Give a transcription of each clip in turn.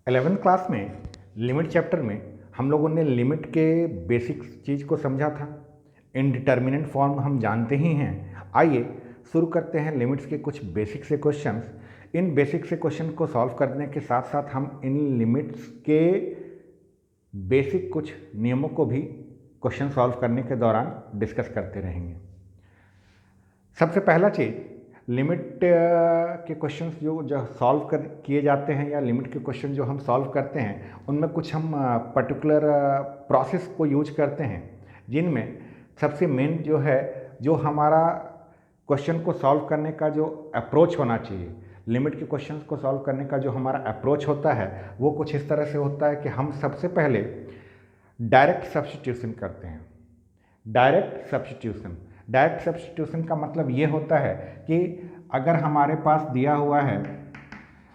11th class में limit chapter में हम लोगों ने लिमिट के बेसिक चीज़ को समझा था। इनडिटर्मिनेंट फॉर्म हम जानते ही हैं। आइए शुरू करते हैं लिमिट्स के कुछ बेसिक से क्वेश्चंस। इन बेसिक से क्वेश्चन को सॉल्व करने के साथ साथ हम इन लिमिट्स के बेसिक कुछ नियमों को भी क्वेश्चन सॉल्व करने के दौरान डिस्कस करते रहेंगे। सबसे पहला चीज़, लिमिट के क्वेश्चंस जो सॉल्व कर किए जाते हैं या लिमिट के क्वेश्चन जो हम सॉल्व करते हैं उनमें कुछ हम पर्टिकुलर प्रोसेस को यूज करते हैं, जिनमें सबसे मेन जो है, जो हमारा क्वेश्चन को सॉल्व करने का जो अप्रोच होना चाहिए, लिमिट के क्वेश्चंस को सॉल्व करने का जो हमारा अप्रोच होता है वो कुछ इस तरह से होता है कि हम सबसे पहले डायरेक्ट सब्स्टिट्यूशन करते हैं। डायरेक्ट सब्स्टिट्यूशन का मतलब ये होता है कि अगर हमारे पास दिया हुआ है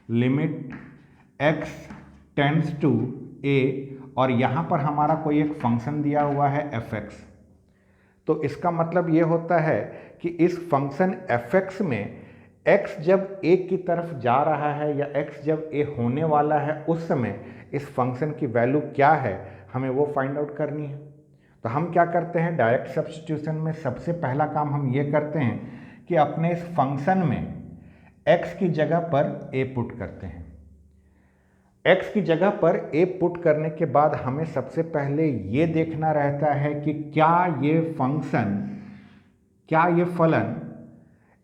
limit x tends to a और यहाँ पर हमारा कोई एक फंक्शन दिया हुआ है fx, तो इसका मतलब ये होता है कि इस फंक्शन fx में x जब a की तरफ जा रहा है या x जब a होने वाला है उस समय इस फंक्शन की वैल्यू क्या है, हमें वो फाइंड आउट करनी है। तो हम क्या करते हैं, डायरेक्ट सब्स्टिट्यूशन में सबसे पहला काम हम ये करते हैं कि अपने इस फंक्शन में x की जगह पर a पुट करते हैं। x की जगह पर a पुट करने के बाद हमें सबसे पहले ये देखना रहता है कि क्या ये फंक्शन, क्या ये फलन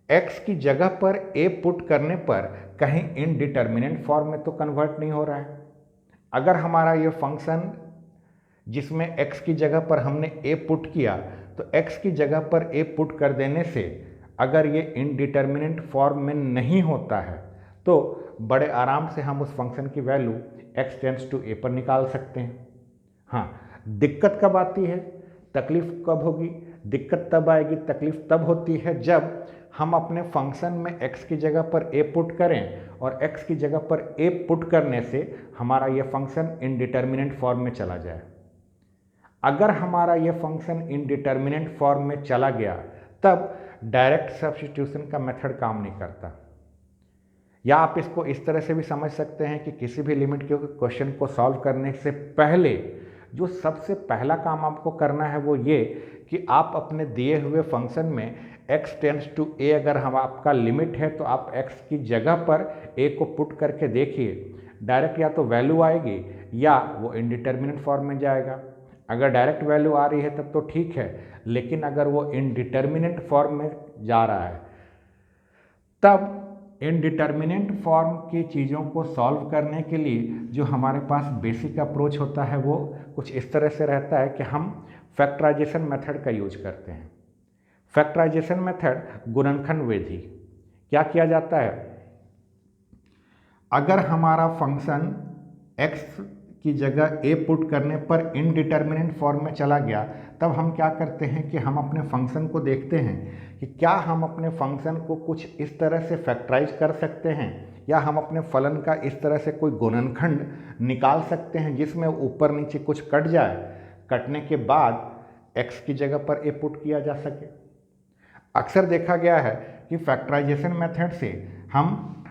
x की जगह पर a पुट करने पर कहीं इनडिटर्मिनेंट फॉर्म में तो कन्वर्ट नहीं हो रहा है। अगर हमारा ये फंक्शन जिसमें x की जगह पर हमने a पुट किया, तो x की जगह पर a पुट कर देने से अगर ये इनडिटर्मिनेंट फॉर्म में नहीं होता है तो बड़े आराम से हम उस फंक्शन की value x tends to a पर निकाल सकते हैं। हाँ, दिक्कत कब आती है, तकलीफ कब होगी? दिक्कत तब आएगी, तकलीफ तब होती है जब हम अपने फंक्शन में x की जगह पर a पुट करें और x की जगह पर a पुट करने से हमारा ये फंक्शन इनडिटर्मिनेंट फॉर्म में चला जाए। अगर हमारा ये फंक्शन इनडिटर्मिनेंट फॉर्म में चला गया तब डायरेक्ट सब्स्टिट्यूशन का मेथड काम नहीं करता। या आप इसको इस तरह से भी समझ सकते हैं कि किसी भी लिमिट के क्वेश्चन को सॉल्व करने से पहले जो सबसे पहला काम आपको करना है वो ये कि आप अपने दिए हुए फंक्शन में x टेंड्स टू a, अगर हम आपका लिमिट है तो आप x की जगह पर a को पुट करके देखिए, डायरेक्ट या तो वैल्यू आएगी या वो इनडिटर्मिनेंट फॉर्म में जाएगा। अगर डायरेक्ट वैल्यू आ रही है तब तो ठीक है, लेकिन अगर वो इनडिटर्मिनेंट फॉर्म में जा रहा है तब इनडिटर्मिनेंट फॉर्म की चीज़ों को सॉल्व करने के लिए जो हमारे पास बेसिक अप्रोच होता है वो कुछ इस तरह से रहता है कि हम फैक्टराइजेशन मेथड का यूज करते हैं। फैक्टराइजेशन मेथड, गुणनखंड विधि। क्या किया जाता है, अगर हमारा फंक्शन x की जगह a पुट करने पर इनडिटर्मिनेंट फॉर्म में चला गया तब हम क्या करते हैं कि हम अपने फंक्शन को देखते हैं कि क्या हम अपने फंक्शन को कुछ इस तरह से फैक्टराइज कर सकते हैं या हम अपने फलन का इस तरह से कोई गुणनखंड निकाल सकते हैं जिसमें ऊपर नीचे कुछ कट जाए, कटने के बाद x की जगह पर a पुट किया जा सके। अक्सर देखा गया है कि फैक्टराइजेशन मेथड से हम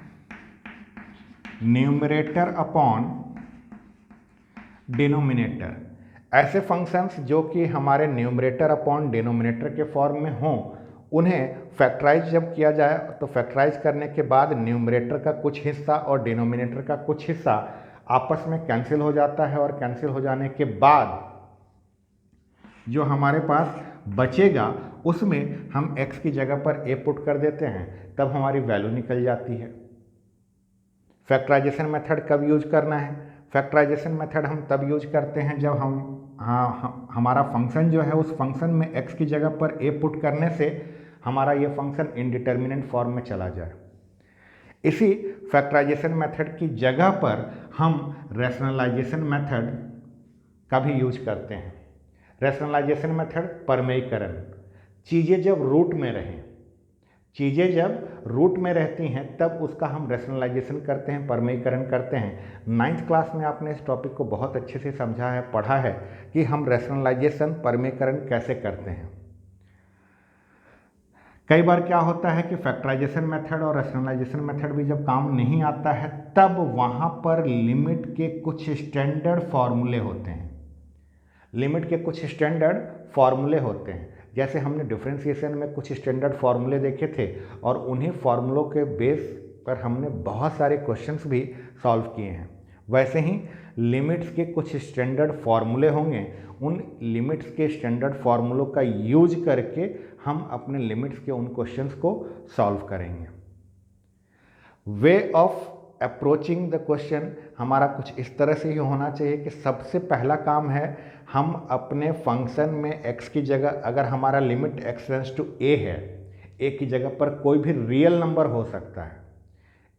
न्यूमरेटर अपॉन डिनोमिनेटर, ऐसे फंक्शंस जो कि हमारे न्यूमरेटर अपॉन डिनोमिनेटर के फॉर्म में हों, उन्हें फैक्टराइज जब किया जाए तो फैक्टराइज करने के बाद न्यूमरेटर का कुछ हिस्सा और डिनोमिनेटर का कुछ हिस्सा आपस में कैंसिल हो जाता है और कैंसिल हो जाने के बाद जो हमारे पास बचेगा उसमें हम x की जगह पर a पुट कर देते हैं, तब हमारी वैल्यू निकल जाती है। फैक्टराइजेशन मेथड कब यूज करना है? फैक्टराइजेशन मेथड हम तब यूज करते हैं जब हमारा फंक्शन जो है उस फंक्शन में x की जगह पर a पुट करने से हमारा ये फंक्शन इनडिटर्मिनेंट फॉर्म में चला जाए। इसी फैक्टराइजेशन मेथड की जगह पर हम रैशनलाइजेशन मेथड का भी यूज करते हैं। रैशनलाइजेशन मेथड, प्रमेयीकरण। चीज़ें जब रूट में रहें, चीज़ें जब रूट में रहती हैं तब उसका हम रैशनलाइजेशन करते हैं, प्रमेयीकरण करते हैं। 9th क्लास में आपने इस टॉपिक को बहुत अच्छे से समझा है, पढ़ा है कि हम रैशनलाइजेशन, प्रमेयीकरण कैसे करते हैं। कई बार क्या होता है कि फैक्टराइजेशन मेथड और रैशनलाइजेशन मेथड भी जब काम नहीं आता है तब वहाँ पर लिमिट के कुछ स्टैंडर्ड फार्मूले होते हैं। लिमिट के कुछ स्टैंडर्ड फार्मूले होते हैं, जैसे हमने डिफरेंशिएशन में कुछ स्टैंडर्ड फार्मूले देखे थे और उन्हीं फार्मूलों के बेस पर हमने बहुत सारे क्वेश्चंस भी सॉल्व किए हैं। वैसे ही लिमिट्स के कुछ स्टैंडर्ड फार्मूले होंगे, उन लिमिट्स के स्टैंडर्ड फार्मूलों का यूज करके हम अपने लिमिट्स के उन क्वेश्चंस को सॉल्व करेंगे। Way of approaching the question हमारा कुछ इस तरह से ही होना चाहिए कि सबसे पहला काम है हम अपने फंक्शन में x की जगह, अगर हमारा limit x tends to a है, a की जगह पर कोई भी रियल नंबर हो सकता है,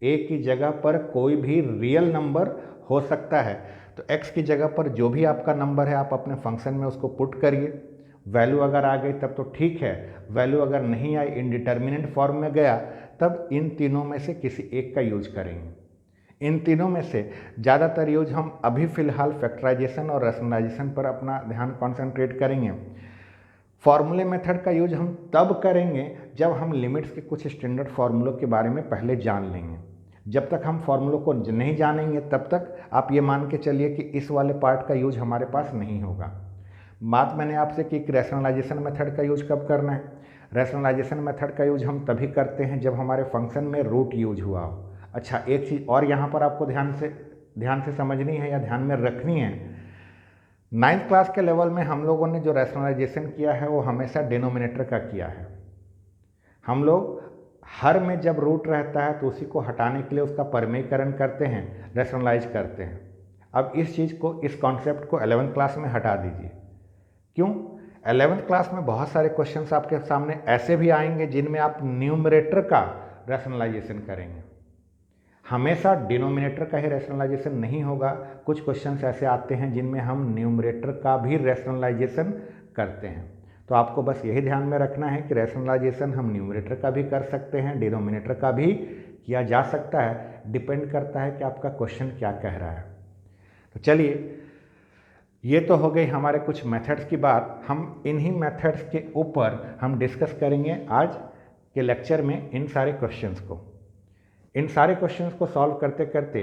a की जगह पर कोई भी रियल नंबर हो सकता है, तो x की जगह पर जो भी आपका नंबर है आप अपने फंक्शन में उसको पुट करिए। वैल्यू अगर आ गई तब तो ठीक है, वैल्यू अगर नहीं आई, इनडिटर्मिनेंट फॉर्म में गया, तब इन तीनों में से किसी एक का यूज करेंगे। इन तीनों में से ज़्यादातर यूज हम अभी फ़िलहाल फैक्टराइजेशन और रैशनलाइजेशन पर अपना ध्यान कॉन्सेंट्रेट करेंगे। फार्मूले मेथड का यूज हम तब करेंगे जब हम लिमिट्स के कुछ स्टैंडर्ड फार्मूलों के बारे में पहले जान लेंगे। जब तक हम फार्मूलों को नहीं जानेंगे तब तक आप ये मान के चलिए कि इस वाले पार्ट का यूज हमारे पास नहीं होगा। बात मैंने आपसे की कि रैशनलाइजेशन मेथड का यूज कब करना है। रैशनलाइजेशन मेथड का यूज हम तभी करते हैं जब हमारे फंक्शन में रूट यूज हुआ हो। अच्छा, एक चीज़ और यहाँ पर आपको ध्यान से समझनी है या ध्यान में रखनी है। 9th क्लास के लेवल में हम लोगों ने जो रैशनलाइजेशन किया है वो हमेशा डिनोमिनेटर का किया है। हम लोग हर में जब रूट रहता है तो उसी को हटाने के लिए उसका परमेयीकरण करते हैं, रैशनलाइज करते हैं। अब इस चीज़ को, इस कॉन्सेप्ट को 11th क्लास में हटा दीजिए। क्यों? 11th क्लास में बहुत सारे क्वेश्चंस आपके सामने ऐसे भी आएंगे जिनमें आप न्यूमरेटर का रैशनलाइजेशन करेंगे। हमेशा डिनोमिनेटर का ही रैशनलाइजेशन नहीं होगा। कुछ क्वेश्चंस ऐसे आते हैं जिनमें हम न्यूमरेटर का भी रैशनलाइजेशन करते हैं। तो आपको बस यही ध्यान में रखना है कि रैशनलाइजेशन हम न्यूमरेटर का भी कर सकते हैं, डिनोमिनेटर का भी किया जा सकता है। डिपेंड करता है कि आपका क्वेश्चन क्या कह रहा है। तो चलिए, ये तो हो गई हमारे कुछ मेथड्स की बात। हम इन्हीं मेथड्स के ऊपर हम डिस्कस करेंगे आज के लेक्चर में इन सारे क्वेश्चंस को। इन सारे क्वेश्चंस को सॉल्व करते करते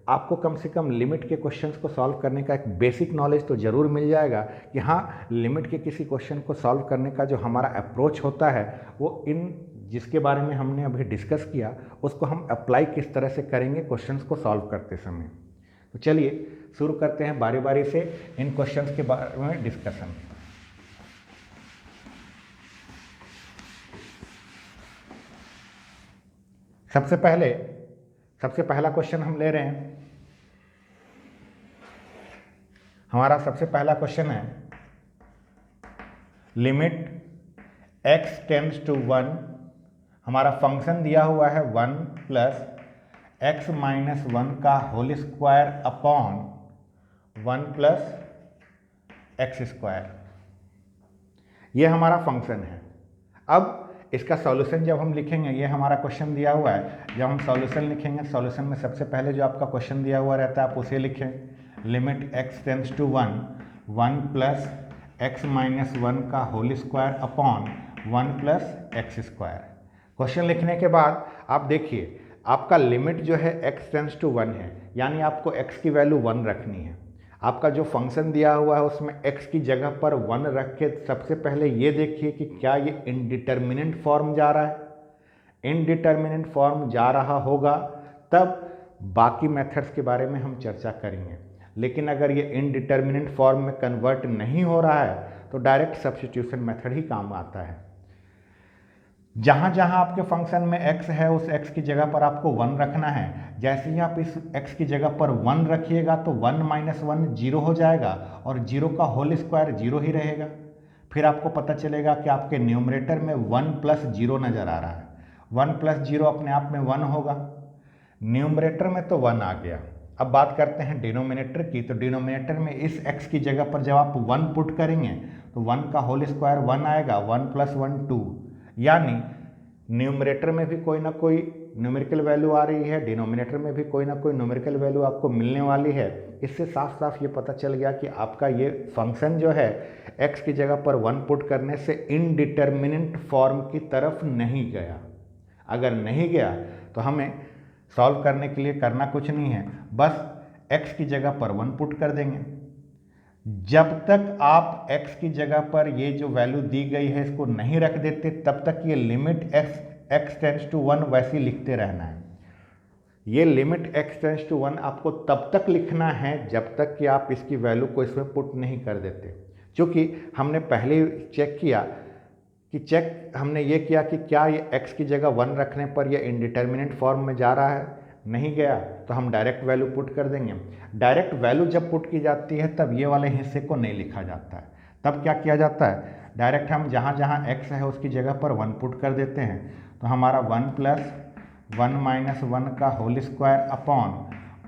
आपको कम से कम लिमिट के क्वेश्चंस को सॉल्व करने का एक बेसिक नॉलेज तो ज़रूर मिल जाएगा कि हाँ, लिमिट के किसी क्वेश्चन को सॉल्व करने का जो हमारा अप्रोच होता है वो इन जिसके बारे में हमने अभी डिस्कस किया उसको हम अप्लाई किस तरह से करेंगे क्वेश्चंस को सॉल्व करते समय। तो चलिए शुरू करते हैं बारी बारी से इन क्वेश्चंस के बारे में डिस्कशन। सबसे पहला क्वेश्चन हम ले रहे हैं। हमारा सबसे पहला क्वेश्चन है लिमिट x टेंड्स टू 1। हमारा फंक्शन दिया हुआ है 1 प्लस x माइनस 1 का whole square upon 1 plus x square. ये हमारा फंक्शन है। अब इसका सॉल्यूशन जब हम लिखेंगे, ये हमारा क्वेश्चन दिया हुआ है, जब हम सॉल्यूशन लिखेंगे, सॉल्यूशन में सबसे पहले जो आपका क्वेश्चन दिया हुआ रहता है आप उसे लिखें। Limit x tends to 1, 1 plus x minus 1 का whole square upon 1 plus x square. Question लिखने के बाद आप देखिए आपका लिमिट जो है x टेंड्स टू 1 है, यानी आपको x की वैल्यू 1 रखनी है। आपका जो फंक्शन दिया हुआ है उसमें x की जगह पर 1 रख के सबसे पहले ये देखिए कि क्या ये इनडिटर्मिनेंट फॉर्म जा रहा है। इनडिटर्मिनेंट फॉर्म जा रहा होगा तब बाकी मेथड्स के बारे में हम चर्चा करेंगे, लेकिन अगर ये इनडिटर्मिनेंट फॉर्म में कन्वर्ट नहीं हो रहा है तो डायरेक्ट सब्स्टिट्यूशन मेथड ही काम आता है। जहाँ जहाँ आपके फंक्शन में x है उस x की जगह पर आपको 1 रखना है। जैसे ही आप इस x की जगह पर 1 रखिएगा तो 1 माइनस 1 0 हो जाएगा और 0 का होल स्क्वायर 0 ही रहेगा। फिर आपको पता चलेगा कि आपके न्यूमरेटर में 1 प्लस 0 नज़र आ रहा है। 1 प्लस 0 अपने आप में 1 होगा। न्यूमरेटर में तो 1 आ गया। अब बात करते हैं डिनोमिनेटर की। तो डिनोमिनेटर में इस x की जगह पर जब आप 1 पुट करेंगे तो 1 का होल स्क्वायर 1 आएगा, 1 प्लस 1 2, यानी न्यूमरेटर में भी कोई ना कोई न्यूमेरिकल वैल्यू आ रही है, डिनोमिनेटर में भी कोई ना कोई न्यूमेरिकल वैल्यू आपको मिलने वाली है। इससे साफ साफ ये पता चल गया कि आपका ये फंक्शन जो है x की जगह पर 1 पुट करने से इनडिटर्मिनेंट फॉर्म की तरफ नहीं गया। अगर नहीं गया तो हमें सॉल्व करने के लिए करना कुछ नहीं है, बस x की जगह पर 1 पुट कर देंगे। जब तक आप x की जगह पर ये जो वैल्यू दी गई है इसको नहीं रख देते तब तक ये लिमिट x टेंड्स टू 1 वैसे ही लिखते रहना है। ये लिमिट x टेंड्स टू 1 आपको तब तक लिखना है जब तक कि आप इसकी वैल्यू को इसमें पुट नहीं कर देते। क्योंकि हमने पहले चेक किया कि हमने ये किया कि क्या ये x की जगह 1 रखने पर ये इनडिटर्मिनेंट फॉर्म में जा रहा है, नहीं गया तो हम डायरेक्ट वैल्यू पुट कर देंगे। डायरेक्ट वैल्यू जब पुट की जाती है तब ये वाले हिस्से को नहीं लिखा जाता है। तब क्या किया जाता है, डायरेक्ट हम जहाँ जहाँ x है उसकी जगह पर 1 पुट कर देते हैं। तो हमारा 1 + 1 - 1 का होल स्क्वायर अपॉन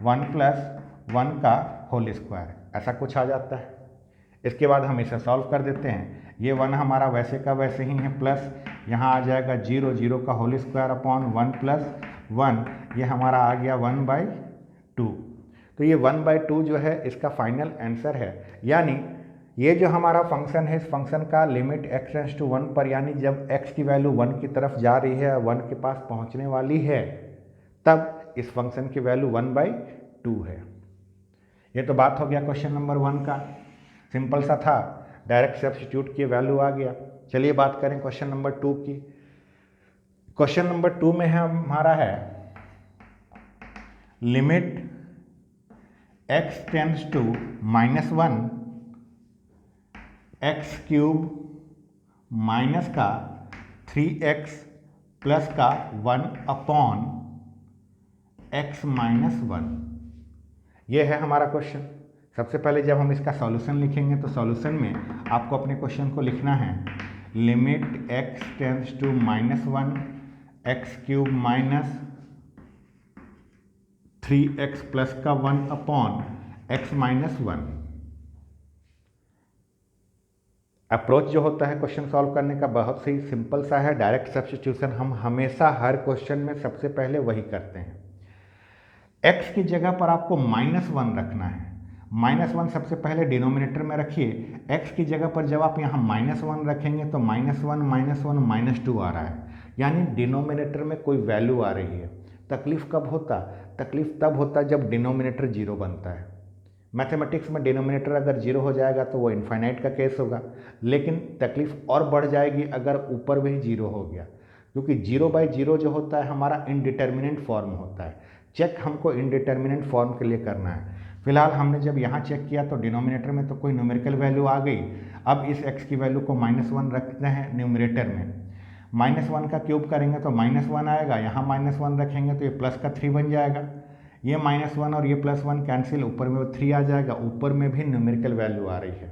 1 + 1 का होल स्क्वायर, ऐसा कुछ आ जाता है। इसके बाद हम इसे सॉल्व कर देते हैं। ये 1 हमारा वैसे का वैसे ही है, प्लस यहाँ आ जाएगा 0 का होल स्क्वायर अपॉन 1 + 1, ये हमारा आ गया 1/2। तो ये 1/2 जो है इसका फाइनल आंसर है। यानी ये जो हमारा फंक्शन है इस फंक्शन का लिमिट x टेंड्स टू 1 पर, यानी जब x की वैल्यू 1 की तरफ जा रही है, 1 के पास पहुंचने वाली है, तब इस फंक्शन की वैल्यू 1/2 है। ये तो बात हो गया क्वेश्चन नंबर 1 का, सिंपल सा था, डायरेक्ट सब्स्टिट्यूट की वैल्यू आ गया। चलिए बात करें क्वेश्चन नंबर 2 की। क्वेश्चन नंबर 2 में हमारा है limit x tends to -1 x³ minus का 3x प्लस का 1 अपॉन x - 1। ये है हमारा क्वेश्चन। सबसे पहले जब हम इसका सॉल्यूशन लिखेंगे तो सॉल्यूशन में आपको अपने क्वेश्चन को लिखना है limit x tends to -1 x³ minus 3x plus का 1 अपॉन x - 1। अप्रोच जो होता है क्वेश्चन सॉल्व करने का बहुत ही सिंपल सा है, डायरेक्ट सब्स्टिट्यूशन हम हमेशा हर क्वेश्चन में सबसे पहले वही करते हैं। x की जगह पर आपको -1 रखना है। -1 सबसे पहले डिनोमिनेटर में रखिए। x की जगह पर जब आप यहाँ -1 रखेंगे तो -1 -2 आ रहा है, यानी डिनोमिनेटर में कोई वैल्यू आ रही है। तकलीफ कब होता, तकलीफ तब होता जब डिनोमिनेटर 0 बनता है। मैथमेटिक्स में डिनोमिनेटर अगर 0 हो जाएगा तो वो इनफाइनाइट का केस होगा, लेकिन तकलीफ और बढ़ जाएगी अगर ऊपर भी 0 हो गया, क्योंकि 0/0 जो होता है हमारा इनडिटर्मिनेंट फॉर्म होता है। चेक हमको इनडिटर्मिनेंट फॉर्म के लिए करना है। फिलहाल हमने जब यहाँ चेक किया तो डिनोमिनेटर में तो कोई न्यूमेरिकल वैल्यू आ गई। अब इस x की वैल्यू को -1 रखते हैं न्यूमरेटर में। -1 का क्यूब करेंगे तो -1 आएगा, यहाँ -1 रखेंगे तो ये प्लस का 3 बन जाएगा। ये -1 और ये +1 कैंसिल, ऊपर में 3 आ जाएगा। ऊपर में भी न्यूमेरिकल वैल्यू आ रही है।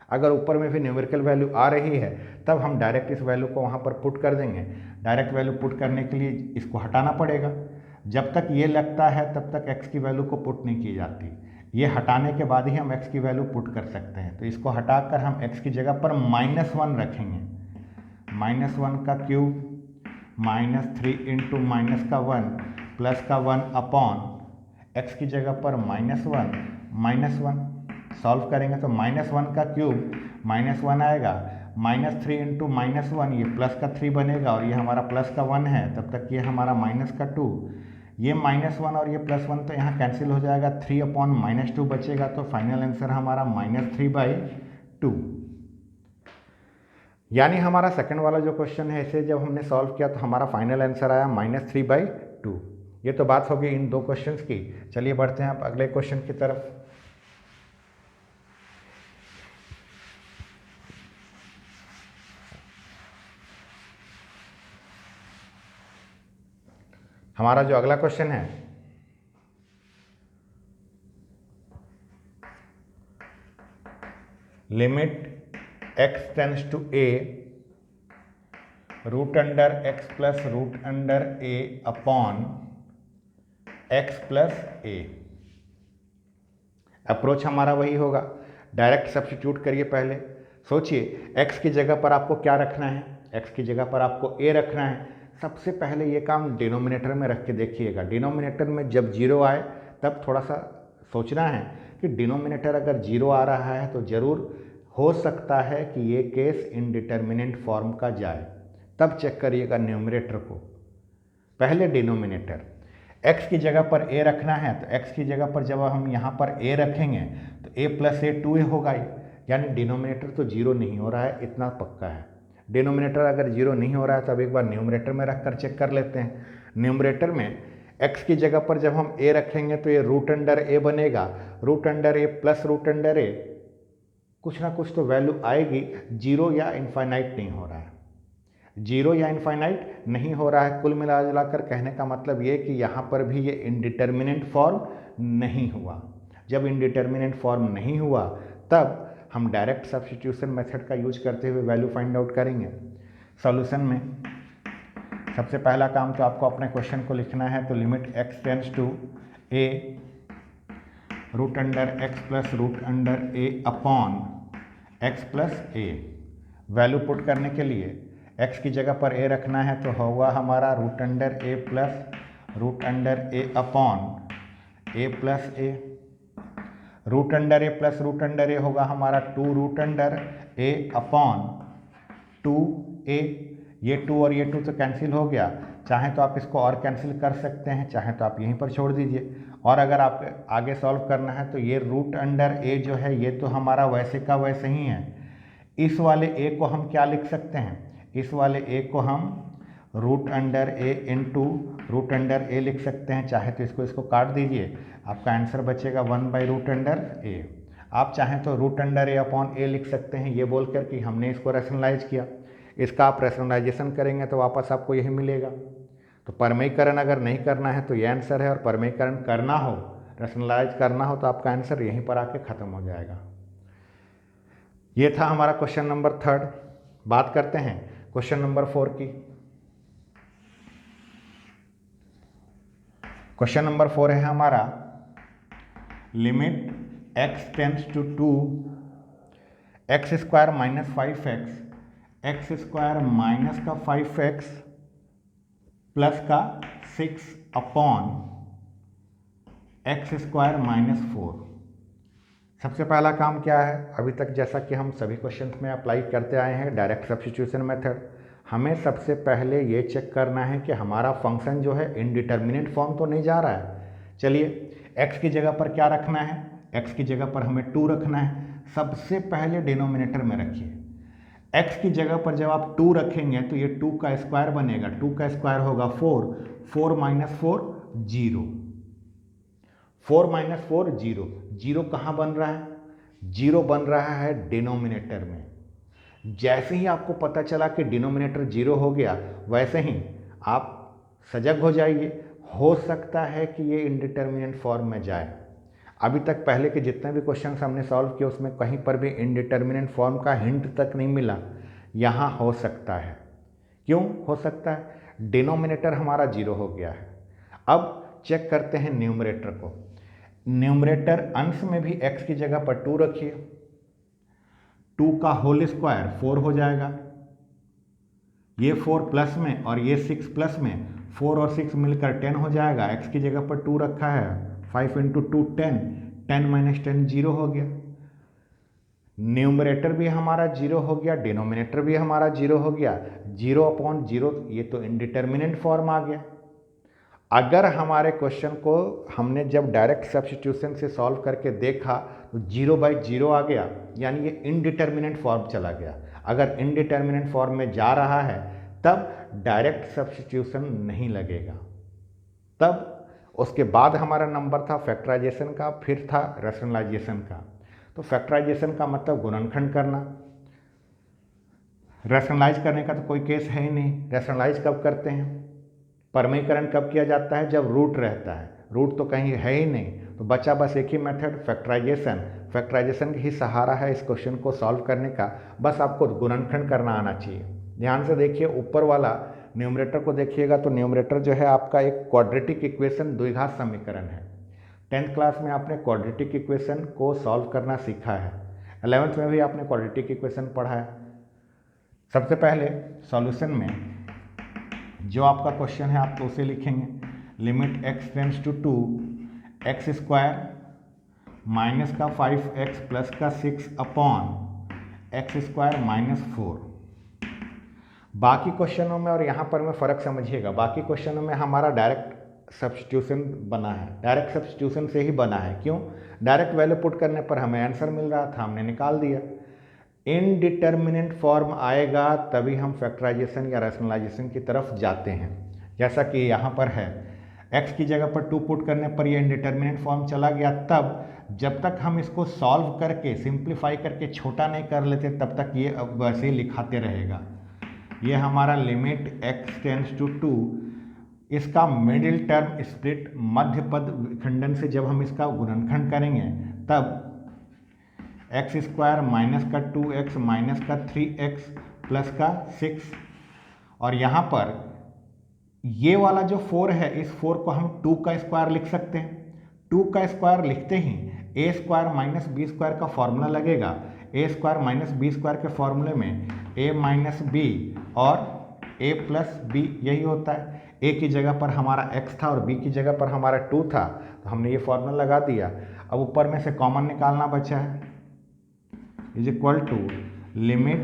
अगर ऊपर में भी न्यूमेरिकल वैल्यू आ रही है तब हम डायरेक्ट इस वैल्यू को वहाँ पर पुट कर देंगे। डायरेक्ट वैल्यू पुट करने के लिए इसको हटाना पड़ेगा। जब तक ये लगता है तब तक x की वैल्यू को पुट नहीं की जाती। ये हटाने के बाद ही हम x की वैल्यू पुट कर सकते हैं। तो इसको हटाकर हम x की जगह पर -1 रखेंगे। -1 का क्यूब -3 इंटू माइनस का 1 प्लस का 1 अपॉन x की जगह पर -1 सॉल्व करेंगे तो -1 का क्यूब -1 आएगा, -3 इंटू -1 ये प्लस का 3 बनेगा और ये हमारा प्लस का 1 है, तब तक ये हमारा -2। ये -1 और ये +1 तो यहाँ कैंसिल हो जाएगा, 3/-2 बचेगा। तो फाइनल आंसर हमारा -3/2। यानी हमारा सेकंड वाला जो क्वेश्चन है इसे जब हमने सॉल्व किया तो हमारा फाइनल आंसर आया -3/2। ये तो बात होगी इन 2 क्वेश्चंस की। चलिए बढ़ते हैं आप अगले क्वेश्चन की तरफ। हमारा जो अगला क्वेश्चन है limit x tends to a √x plus √a upon x plus a। Approach हमारा वही होगा, डायरेक्ट सब्स्टिट्यूट करिए। पहले सोचिए x की जगह पर आपको क्या रखना है, x की जगह पर आपको a रखना है। सबसे पहले ये काम डिनोमिनेटर में रख के देखिएगा। डिनोमिनेटर में जब जीरो आए तब थोड़ा सा सोचना है कि डिनोमिनेटर अगर जीरो आ रहा है तो ज़रूर हो सकता है कि ये केस इनडिटर्मिनेंट फॉर्म का जाए, तब चेक करिएगा न्यूमरेटर को। पहले डिनोमिनेटर x की जगह पर a रखना है, तो x की जगह पर जब हम यहाँ पर a रखेंगे तो a प्लस ए 2a होगा, यानी डिनोमिनेटर तो जीरो नहीं हो रहा है, इतना पक्का है। डिनोमिनेटर अगर जीरो नहीं हो रहा है तो अब एक बार न्यूमरेटर में रख कर चेक कर लेते हैं। न्यूमरेटर में x की जगह पर जब हम a रखेंगे तो ये रूट अंडर a बनेगा, root under a plus root under a, कुछ ना कुछ तो वैल्यू आएगी। जीरो या इनफाइनाइट नहीं हो रहा है, जीरो या इनफाइनाइट नहीं हो रहा है। कुल मिला जुलाकर कहने का मतलब ये कि यहाँ पर भी ये इनडिटर्मिनेंट फॉर्म नहीं हुआ। जब इनडिटर्मिनेंट फॉर्म नहीं हुआ तब हम डायरेक्ट सब्स्टिट्यूशन मेथड का यूज करते हुए वैल्यू फाइंड आउट करेंगे। सॉल्यूशन में सबसे पहला काम तो आपको अपने क्वेश्चन को लिखना है, तो limit x tends to a root under x plus root under a upon x plus a। Value put करने के लिए x की जगह पर a रखना है, तो होगा हमारा root under a plus root under a upon a plus a। Root under a plus root under a होगा हमारा 2 root under a upon 2a। ये 2 और ये 2 तो कैंसिल हो गया, चाहे तो आप इसको और कैंसिल कर सकते हैं, चाहे तो आप यहीं पर छोड़ दीजिए। और अगर आप आगे सॉल्व करना है तो ये रूट अंडर a जो है ये तो हमारा वैसे का वैसे ही है। इस वाले a को हम क्या लिख सकते हैं, इस वाले a को हम root under a into root under a लिख सकते हैं। चाहे तो इसको काट दीजिए, आपका आंसर बचेगा 1 बाई रूट अंडर a। आप चाहें तो root under a upon a लिख सकते हैं, ये बोलकर कि हमने इसको रैशनलाइज किया। इसका आप रैशनलाइजेशन करेंगे तो वापस आपको यही मिलेगा। तो परमेयीकरण अगर नहीं करना है तो ये आंसर है, और परमेयीकरण करना हो, रैशनलाइज करना हो, तो आपका आंसर यहीं पर आके ख़त्म हो जाएगा। ये था हमारा क्वेश्चन नंबर 3। बात करते हैं क्वेश्चन नंबर 4 की। क्वेश्चन नंबर 4 है हमारा limit x tends to 2 x square minus 5x, x square minus का 5x प्लस का 6 अपॉन एक्स स्क्वायर माइनस 4। सबसे पहला काम क्या है, अभी तक जैसा कि हम सभी क्वेश्चंस में अप्लाई करते आए हैं डायरेक्ट सब्स्टिट्यूशन मेथड, हमें सबसे पहले ये चेक करना है कि हमारा फंक्शन जो है इनडिटर्मिनेंट फॉर्म तो नहीं जा रहा है। चलिए x की जगह पर क्या रखना है, x की जगह पर हमें 2 रखना है। सबसे पहले डिनोमिनेटर में रखिए। x की जगह पर जब आप 2 रखेंगे तो ये 2 का स्क्वायर बनेगा, 2 का स्क्वायर होगा 4, 4 माइनस 4 0, 4 माइनस 4 0। जीरो कहाँ बन रहा है, जीरो बन रहा है डिनोमिनेटर में। जैसे ही आपको पता चला कि डिनोमिनेटर जीरो हो गया, वैसे ही आप सजग हो जाइए, हो सकता है कि ये इनडिटर्मिनेंट फॉर्म में जाए। अभी तक पहले के जितने भी क्वेश्चन हमने सॉल्व किए उसमें कहीं पर भी इनडिटर्मिनेंट फॉर्म का हिंट तक नहीं मिला। यहाँ हो सकता है। क्यों हो सकता है, डिनोमिनेटर हमारा जीरो हो गया है। अब चेक करते हैं न्यूमरेटर को। न्यूमरेटर अंश में भी x की जगह पर 2 रखिए, 2 का होल स्क्वायर 4 हो जाएगा, ये 4 प्लस में और ये 6 प्लस में, 4 और 6 मिलकर 10 हो जाएगा। x की जगह पर 2 रखा है, 5 इंटू 2 10, 10 माइनस 10 जीरो हो गया। न्यूमरेटर भी हमारा जीरो हो गया, डिनोमिनेटर भी हमारा जीरो हो गया। जीरो अपॉन जीरो, ये तो इनडिटर्मिनेंट फॉर्म आ गया। अगर हमारे क्वेश्चन को हमने जब डायरेक्ट सब्स्टिट्यूशन से सॉल्व करके देखा तो 0 बाई 0 आ गया, यानी ये इनडिटर्मिनेंट फॉर्म चला गया। अगर इनडिटर्मिनेंट फॉर्म में जा रहा है तब डायरेक्ट सब्स्टिट्यूशन नहीं लगेगा। तब उसके बाद हमारा नंबर था फैक्टराइजेशन का, फिर था रैशनलाइजेशन का। तो फैक्टराइजेशन का मतलब गुणनखंड करना, रैशनलाइज करने का तो कोई केस है ही नहीं। रैशनलाइज कब करते हैं, परमेयीकरण कब किया जाता है, जब रूट रहता है। रूट तो कहीं है ही नहीं, तो बचा बस एक ही मेथड फैक्टराइजेशन। फैक्टराइजेशन ही सहारा है इस क्वेश्चन को सॉल्व करने का। बस आपको गुणनखंड करना आना चाहिए। ध्यान से देखिए, ऊपर वाला न्यूमरेटर को देखिएगा तो न्यूमरेटर जो है आपका एक क्वाड्रेटिक इक्वेशन द्विघात समीकरण है। 10th क्लास में आपने क्वाड्रेटिक इक्वेशन को सॉल्व करना सीखा है, 11th में भी आपने क्वाड्रेटिक इक्वेशन पढ़ा है। सबसे पहले सॉल्यूशन में जो आपका क्वेश्चन है आप तो उसे लिखेंगे, limit x tends to 2 x square minus का 5x प्लस का 6 अपॉन एक्स स्क्वायर माइनस 4। बाकी क्वेश्चनों में और यहाँ पर में फ़र्क समझिएगा, बाकी क्वेश्चनों में हमारा डायरेक्ट सब्स्टिट्यूशन बना है, डायरेक्ट सब्स्टिट्यूशन से ही बना है। क्यों? डायरेक्ट वैल्यू पुट करने पर हमें आंसर मिल रहा था, हमने निकाल दिया। इनडिटर्मिनेंट फॉर्म आएगा तभी हम फैक्टराइजेशन या रैशनलाइजेशन की तरफ जाते हैं। जैसा कि यहाँ पर है, x की जगह पर 2 पुट करने पर ये इनडिटर्मिनेंट फॉर्म चला गया। तब जब तक हम इसको सॉल्व करके सिंप्लीफाई करके छोटा नहीं कर लेते तब तक ये वैसे ही लिखाते रहेगा। ये हमारा लिमिट x टेंड्स टू 2, इसका मिडिल टर्म स्प्लिट मध्य पद विखंडन से जब हम इसका गुणनखंड करेंगे तब एक्स स्क्वायर माइनस का 2x माइनस का 3x प्लस का 6, और यहाँ पर ये वाला जो 4 है इस 4 को हम 2 का स्क्वायर लिख सकते हैं। 2 का स्क्वायर लिखते ही ए स्क्वायर माइनस बी स्क्वायर का फॉर्मूला लगेगा। ए स्क्वायर माइनस बी स्क्वायर के फॉर्मूले में ए माइनस बी और ए प्लस बी यही होता है। ए की जगह पर हमारा x था और b की जगह पर हमारा 2 था, तो हमने ये फॉर्मूला लगा दिया। अब ऊपर में से कॉमन निकालना बचा है, is equal to limit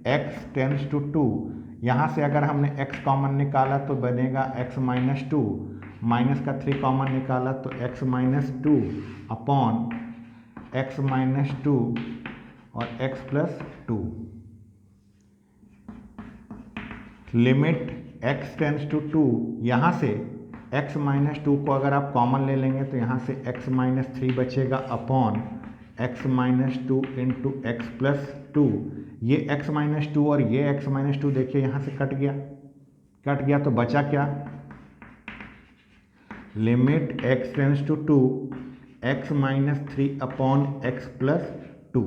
x tends to 2। यहाँ से अगर हमने x कॉमन निकाला तो बनेगा x माइनस 2, माइनस का 3 कॉमन निकाला तो x minus 2 upon x minus 2 और x plus 2। Limit x tends to 2, यहाँ से x माइनस 2 को अगर आप कॉमन ले लेंगे तो यहाँ से x माइनस 3 बचेगा upon x minus 2 into x plus 2। ये x माइनस 2 और ये x माइनस 2 देखिए यहाँ से कट गया तो बचा क्या? Limit x tends to 2 x minus 3 upon x plus 2।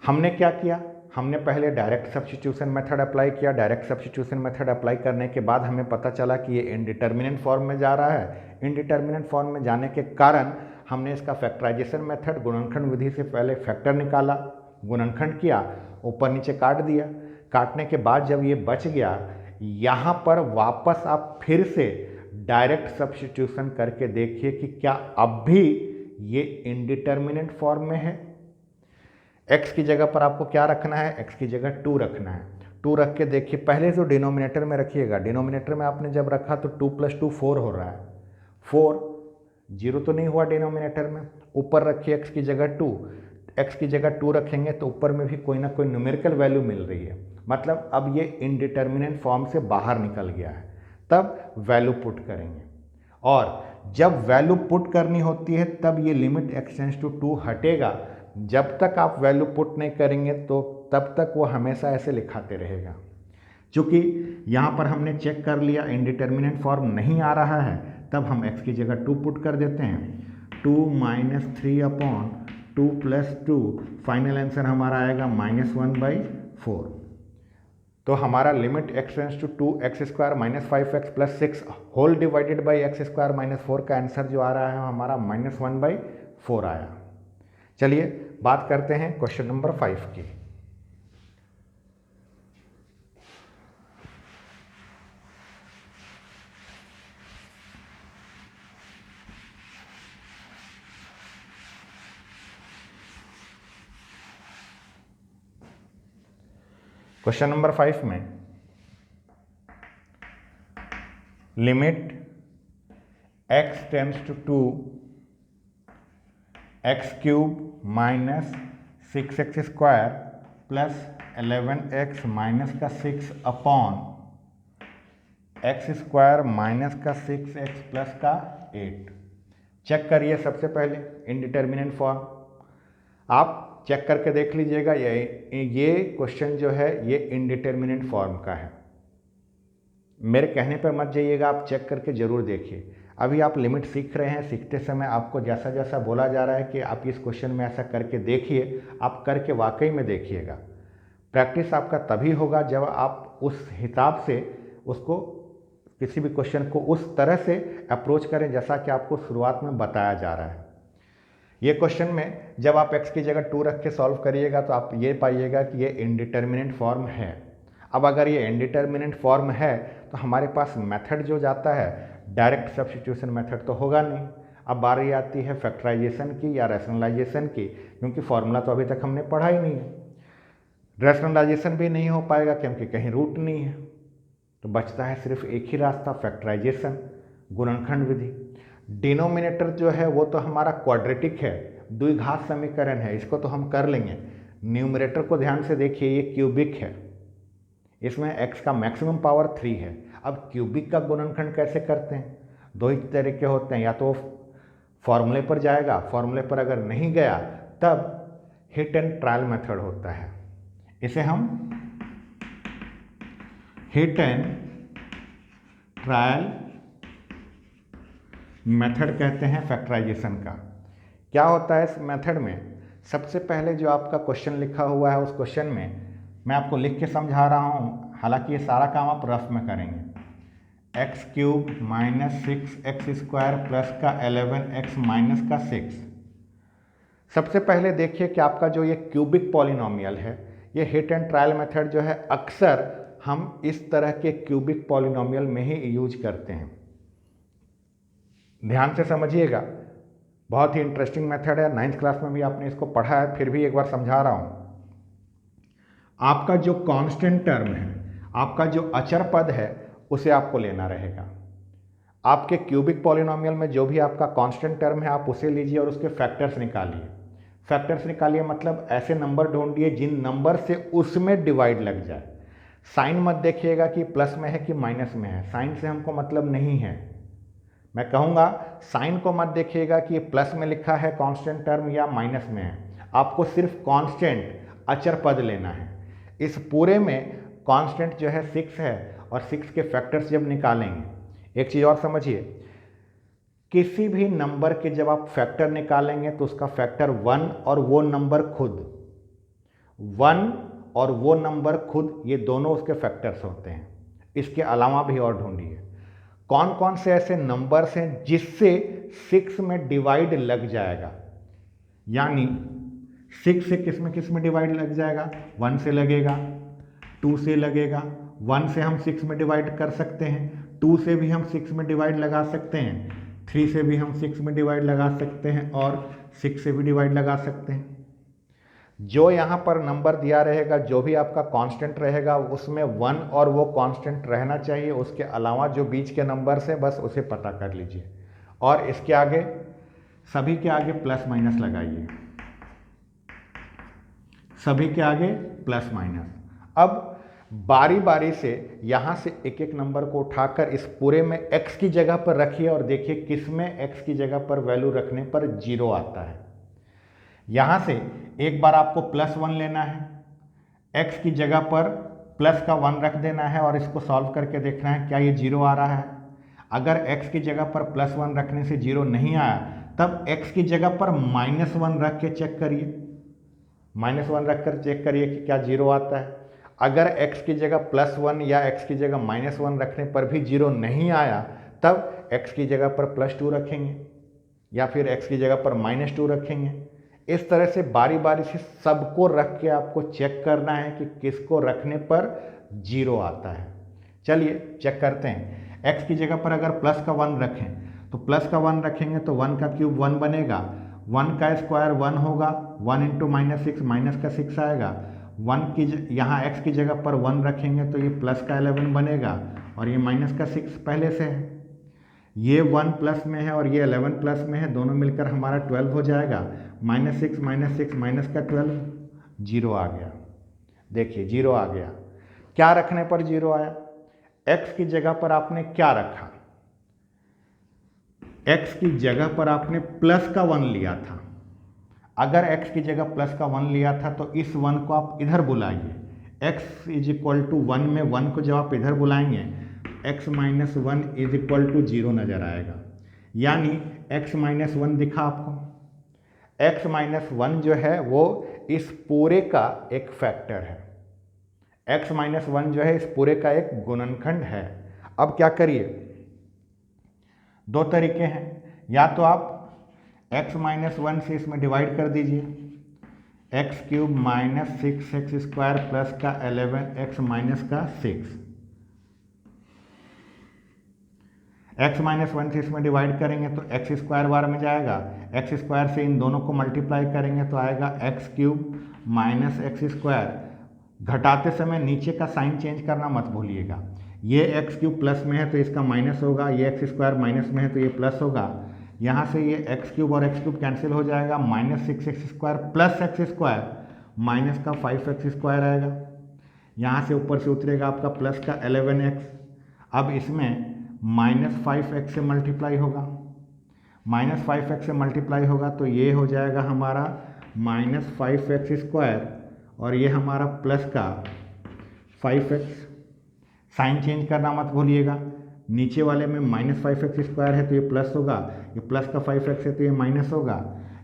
हमने क्या किया? हमने पहले डायरेक्ट सब्स्टिट्यूशन मेथड अप्लाई किया। डायरेक्ट सब्स्टिट्यूशन मेथड अप्लाई करने के बाद हमें पता चला कि ये इनडिटर्मिनेंट फॉर्म में जा रहा है। इनडिटर्मिनेंट फॉर्म में जाने के कारण हमने इसका फैक्टराइजेशन मेथड गुणनखंड विधि से पहले फैक्टर निकाला, गुणनखंड किया, ऊपर नीचे काट दिया। काटने के बाद जब ये बच गया, यहाँ पर वापस आप फिर से डायरेक्ट सब्स्टिट्यूशन करके देखिए कि क्या अब भी ये इनडिटर्मिनेंट फॉर्म में है। x की जगह पर आपको क्या रखना है? x की जगह 2 रखना है। 2 रख के देखिए, पहले जो डिनोमिनेटर में रखिएगा, डिनोमिनेटर में आपने जब रखा तो 2 + 2 4 हो रहा है। 4 0 तो नहीं हुआ डिनोमिनेटर में। ऊपर रखिए x की जगह 2, x की जगह 2 रखेंगे तो ऊपर में भी कोई ना कोई न्यूमेरिकल वैल्यू मिल रही है, मतलब अब ये इनडिटर्मिनेंट फॉर्म से बाहर निकल गया है। तब वैल्यू पुट करेंगे, और जब वैल्यू पुट करनी होती है तब ये लिमिट x टेंड्स टू 2 हटेगा। जब तक आप वैल्यू पुट नहीं करेंगे तो तब तक वो हमेशा ऐसे लिखाते रहेगा। चूँकि यहाँ पर हमने चेक कर लिया इनडिटर्मिनेंट फॉर्म नहीं आ रहा है, तब हम x की जगह 2 पुट कर देते हैं। 2 minus 3 upon 2 plus 2, final answer हमारा आएगा -1/4। तो हमारा limit x tends to 2 x square minus 5x plus 6 whole divided by x square minus 4 का आंसर जो आ रहा है हमारा -1/4 आया। चलिए बात करते हैं क्वेश्चन नंबर 5 की। क्वेश्चन नंबर 5 में limit x tends to 2 x cube minus 6x square plus 11x minus का 6 अपॉन एक्स स्क्वायर माइनस का 6x प्लस का 8। चेक करिए सबसे पहले इनडिटर्मिनेंट फॉर्म। आप चेक करके देख लीजिएगा, ये क्वेश्चन जो है ये इनडिटर्मिनेंट फॉर्म का है। मेरे कहने पर मत जाइएगा, आप चेक करके ज़रूर देखिए। अभी आप लिमिट सीख रहे हैं, सीखते समय आपको जैसा जैसा बोला जा रहा है कि आप इस क्वेश्चन में ऐसा करके देखिए, आप करके वाकई में देखिएगा। प्रैक्टिस आपका तभी होगा जब आप उस हिसाब से उसको, किसी भी क्वेश्चन को उस तरह से अप्रोच करें जैसा कि आपको शुरुआत में बताया जा रहा है। ये क्वेश्चन में जब आप x की जगह 2 रख के सॉल्व करिएगा तो आप ये पाइएगा कि ये इनडिटर्मिनेंट फॉर्म है। अब अगर ये इनडिटर्मिनेंट फॉर्म है तो हमारे पास मेथड जो जाता है डायरेक्ट सब्स्टिट्यूशन मेथड तो होगा नहीं। अब बारी आती है फैक्टराइजेशन की या रैशनलाइजेशन की, क्योंकि फॉर्मूला तो अभी तक हमने पढ़ा ही नहीं है। रैशनलाइजेशन भी नहीं हो पाएगा क्योंकि कहीं रूट नहीं है, तो बचता है सिर्फ एक ही रास्ता, फैक्टराइजेशन, गुणनखंड विधि। डिनोमिनेटर जो है वो तो हमारा क्वाड्रेटिक है, द्विघात समीकरण है, इसको तो हम कर लेंगे। न्यूमरेटर को ध्यान से देखिए, ये क्यूबिक है, इसमें x का मैक्सिमम पावर 3 है। अब क्यूबिक का गुणनखंड कैसे करते हैं? दो ही तरीके होते हैं, या तो फॉर्मूले पर जाएगा, फॉर्मूले पर अगर नहीं गया तब हिट एंड ट्रायल मेथड होता है। इसे हम हिट एंड ट्रायल मेथड कहते हैं फैक्टराइजेशन का। क्या होता है इस मेथड में? सबसे पहले जो आपका क्वेश्चन लिखा हुआ है उस क्वेश्चन में मैं आपको लिख के समझा रहा हूँ, हालांकि ये सारा काम आप रफ में करेंगे। X cube minus 6x² plus का 11x माइनस का 6। सबसे पहले देखिए कि आपका जो ये क्यूबिक पॉलिनोमियल है, ये हिट एंड ट्रायल मेथड जो है अक्सर हम इस तरह के क्यूबिक पॉलिनोमियल में ही यूज करते हैं। ध्यान से समझिएगा, बहुत ही इंटरेस्टिंग मेथड है, 9th क्लास में भी आपने इसको पढ़ा है, फिर भी एक बार समझा रहा हूँ। आपका जो कांस्टेंट टर्म है, आपका जो अचर पद है, उसे आपको लेना रहेगा। आपके क्यूबिक पॉलिनोमियल में जो भी आपका कांस्टेंट टर्म है आप उसे लीजिए और उसके फैक्टर्स निकालिए। फैक्टर्स निकालिए मतलब ऐसे नंबर ढूंढिए जिन नंबर से उसमें डिवाइड लग जाए। साइन मत देखिएगा कि प्लस में है कि माइनस में है, साइन से हमको मतलब नहीं है। मैं कहूँगा साइन को मत देखिएगा कि ये प्लस में लिखा है कांस्टेंट टर्म या माइनस में है, आपको सिर्फ कांस्टेंट अचर पद लेना है। इस पूरे में कांस्टेंट जो है 6 है और 6 के फैक्टर्स जब निकालेंगे, एक चीज़ और समझिए, किसी भी नंबर के जब आप फैक्टर निकालेंगे तो उसका फैक्टर 1 और वो नंबर खुद, 1 और वो नंबर खुद, ये दोनों उसके फैक्टर्स होते हैं। इसके अलावा भी और ढूंढिए कौन कौन से ऐसे नंबर्स हैं जिससे 6 में डिवाइड लग जाएगा। यानी 6 से किस में डिवाइड लग जाएगा? 1 से लगेगा, 2 से लगेगा, 1 से हम 6 में डिवाइड कर सकते हैं, 2 से भी हम 6 में डिवाइड लगा सकते हैं, 3 से भी हम 6 में डिवाइड लगा सकते हैं और 6 से भी डिवाइड लगा सकते हैं। जो यहाँ पर नंबर दिया रहेगा, जो भी आपका कांस्टेंट रहेगा, उसमें 1 और वो कांस्टेंट रहना चाहिए। उसके अलावा जो बीच के नंबर से बस उसे पता कर लीजिए और इसके आगे, सभी के आगे प्लस माइनस लगाइए, सभी के आगे प्लस माइनस। अब बारी बारी से यहाँ से एक एक नंबर को उठाकर इस पूरे में x की जगह पर रखिए और देखिए किस में x की जगह पर वैल्यू रखने पर 0 आता है। यहाँ से एक बार आपको +1 लेना है, x की जगह पर प्लस का 1 रख देना है और इसको सॉल्व करके देखना है क्या ये 0 आ रहा है। अगर x की जगह पर +1 रखने से 0 नहीं आया तब x की जगह पर -1 रख के चेक करिए, -1 रख कर चेक करिए कि क्या 0 आता है। अगर x की जगह +1 या x की जगह -1 रखने पर भी 0 नहीं आया तब x की जगह पर +2 रखेंगे या फिर x की जगह पर -2 रखेंगे। इस तरह से बारी बारी से सबको रख के आपको चेक करना है कि किसको रखने पर 0 आता है। चलिए चेक करते हैं। x की जगह पर अगर प्लस का 1 रखें तो प्लस का 1 रखेंगे तो 1 का क्यूब 1 बनेगा, 1 का स्क्वायर 1 होगा, 1 इंटू -6 माइनस का 6 आएगा। 1 की यहाँ x की जगह पर 1 रखेंगे तो ये प्लस का 11 बनेगा और ये माइनस का 6 पहले से है। ये 1 प्लस में है और ये 11 प्लस में है, दोनों मिलकर हमारा 12 हो जाएगा। -6 माइनस का 12, 0 आ गया। देखिए 0 आ गया। क्या रखने पर 0 आया? x की जगह पर आपने क्या रखा? x की जगह पर आपने प्लस का 1 लिया था। अगर x की जगह प्लस का 1 लिया था तो इस 1 को आप इधर बुलाइए। x = 1 में 1 को जब आप इधर बुलाएंगे x - 1 = 0 नजर आएगा। यानी x - 1 दिखा आपको। x - 1 जो है वो इस पूरे का एक फैक्टर है। x - 1 जो है इस पूरे का एक गुणनखंड है। अब क्या करिए, दो तरीके हैं, या तो आप x - 1 से इसमें डिवाइड कर दीजिए x cube minus 6x square plus का 11x माइनस का 6। x माइनस 1 से इसमें डिवाइड करेंगे तो एक्स स्क्वायर बार में जाएगा, एक्स स्क्वायर से इन दोनों को मल्टीप्लाई करेंगे तो आएगा x cube minus x square. घटाते समय नीचे का साइन चेंज करना मत भूलिएगा। ये एक्स क्यूब प्लस में है तो इसका माइनस होगा, ये एक्स स्क्वायर माइनस में है तो ये प्लस होगा। यहाँ से ये एक्स क्यूब और एक्स क्यूब कैंसिल हो जाएगा, minus 6x square plus x square minus का 5x स्क्वायर आएगा। यहाँ से ऊपर से उतरेगा आपका प्लस का 11x। अब इसमें माइनस 5x से मल्टीप्लाई होगा, माइनस 5x से मल्टीप्लाई होगा तो ये हो जाएगा हमारा माइनस 5x स्क्वायर और ये हमारा प्लस का 5x। साइन चेंज करना मत भूलिएगा। नीचे वाले में माइनस 5x स्क्वायर है तो ये प्लस होगा, ये प्लस का 5x है तो ये माइनस होगा।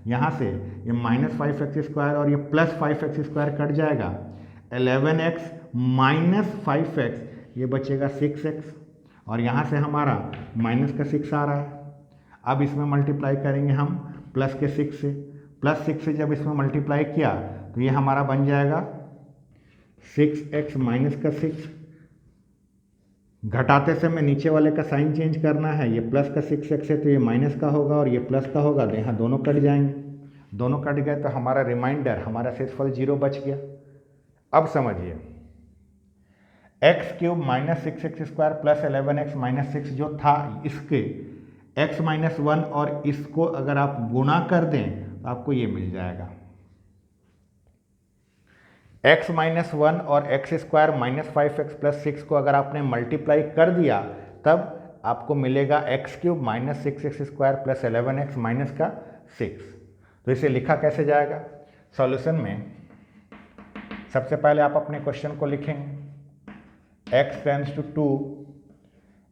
यहाँ से ये माइनस 5x स्क्वायर और ये प्लस 5x स्क्वायर कट जाएगा। 11x माइनस 5x ये बचेगा 6x और यहाँ से हमारा माइनस का 6 आ रहा है। अब इसमें मल्टीप्लाई करेंगे हम प्लस के 6 से, प्लस 6 से जब इसमें मल्टीप्लाई किया तो ये हमारा बन जाएगा 6x माइनस का 6। घटाते समय नीचे वाले का साइन चेंज करना है, ये प्लस का 6x है तो ये माइनस का होगा और ये प्लस का होगा तो यहाँ दोनों कट जाएंगे। दोनों कट गए तो हमारा रिमाइंडर, हमारा शेषफल 0 बच गया। अब समझिए x cube minus 6x square plus 11x minus 6 जो था, इसके x माइनस 1 और इसको अगर आप गुणा कर दें तो आपको ये मिल जाएगा। x माइनस 1 और x square minus 5x plus 6 को अगर आपने मल्टीप्लाई कर दिया तब आपको मिलेगा x cube minus 6x square plus 11x minus का 6। तो इसे लिखा कैसे जाएगा? सॉल्यूशन में सबसे पहले आप अपने क्वेश्चन को लिखेंगे x tends to 2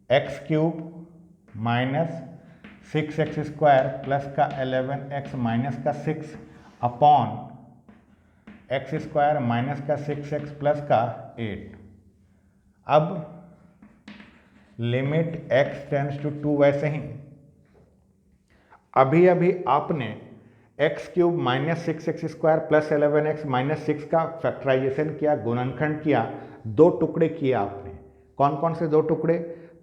x cube minus 6x square plus का 11x माइनस का 6 अपॉन एक्स स्क्वायर माइनस का 6x प्लस का 8। अब लिमिट x टेंड्स टू 2 वैसे ही अभी अभी आपने x cube minus 6x square plus 11x minus 6 का फैक्टराइजेशन किया, गुणनखंड किया, 2 टुकड़े किए आपने। कौन कौन से 2 टुकड़े?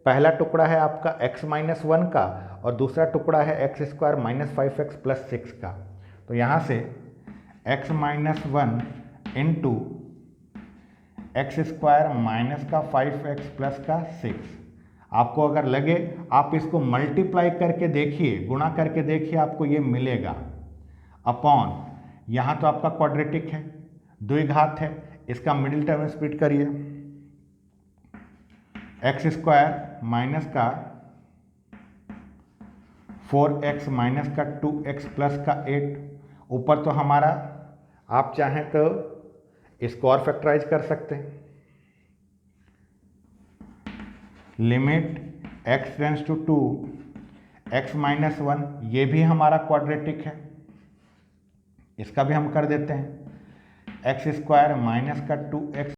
पहला टुकड़ा है आपका x माइनस 1 का और दूसरा टुकड़ा है x square minus 5x plus 6 का। तो यहाँ से x minus 1 into x square minus का 5x प्लस का 6। आपको अगर लगे आप इसको मल्टीप्लाई करके देखिए, गुणा करके देखिए, आपको ये मिलेगा अपॉन, यहाँ तो आपका क्वाड्रेटिक है, द्विघात है, इसका मिडिल टर्म स्प्लिट करिए, एक्स स्क्वायर माइनस का 4x माइनस का 2x प्लस का 8। ऊपर तो हमारा आप चाहें तो इसको और फैक्टराइज कर सकते हैं। Limit x tends to 2 x minus 1, ये भी हमारा क्वाड्रेटिक है, इसका भी हम कर देते हैं। एक्स स्क्वायर माइनस का 2x